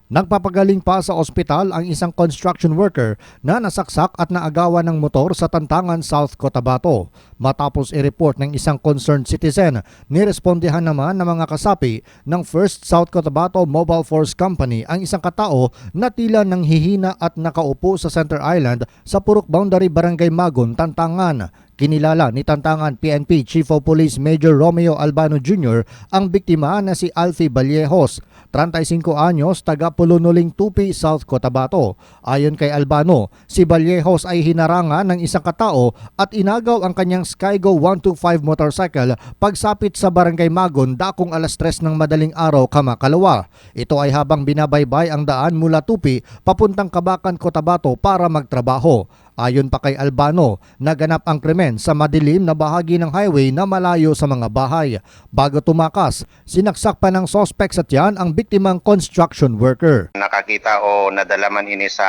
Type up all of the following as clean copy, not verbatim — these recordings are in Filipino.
Nagpapagaling pa sa ospital ang isang construction worker na nasaksak at naagawan ng motor sa Tantangan, South Cotabato. Matapos i-report ng isang concerned citizen, nirespondihan naman ng mga kasapi ng First South Cotabato Mobile Force Company ang isang katao na tila nang hihina at nakaupo sa Center Island sa Purok Boundary, Barangay Magon, Tantangan. Kinilala ni Tantangan PNP Chief of Police Major Romeo Albano Jr. ang biktima na si Alfie Vallejos, 35 anyos, taga Pulunuling Tupi, South Cotabato. Ayon kay Albano, si Vallejos ay hinarangan ng isang katao at inagaw ang kanyang Skygo 125 motorcycle pagsapit sa Barangay Magon dakong alas 3 ng madaling araw kamakalawa. Ito ay habang binabaybay ang daan mula Tupi papuntang Kabakan, Cotabato para magtrabaho. Ayon pa kay Albano, naganap ang krimen sa madilim na bahagi ng highway na malayo sa mga bahay. Bago tumakas, sinaksak pa ng suspect sa tiyan ang biktimang construction worker. Nakakita o nadalaman ini sa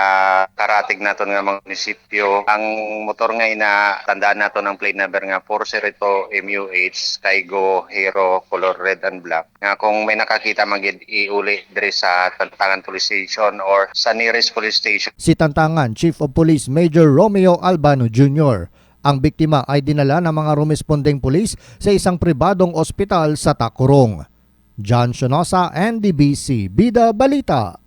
karatig naton nga mga munisipyo. Ang motor nga ina tandaan nato ng plate number nga 402 MUH Skygo Hero color red and black. Nga kung may nakakita magid iuli diri sa Tantangan Police Station or sa nearest police station. Si Tantangan Chief of Police Major Romeo Albano Jr. Ang biktima ay dinala ng mga rumespondeng pulis sa isang pribadong ospital sa Tacurong. John Sionosa, NDBC, Bida Balita.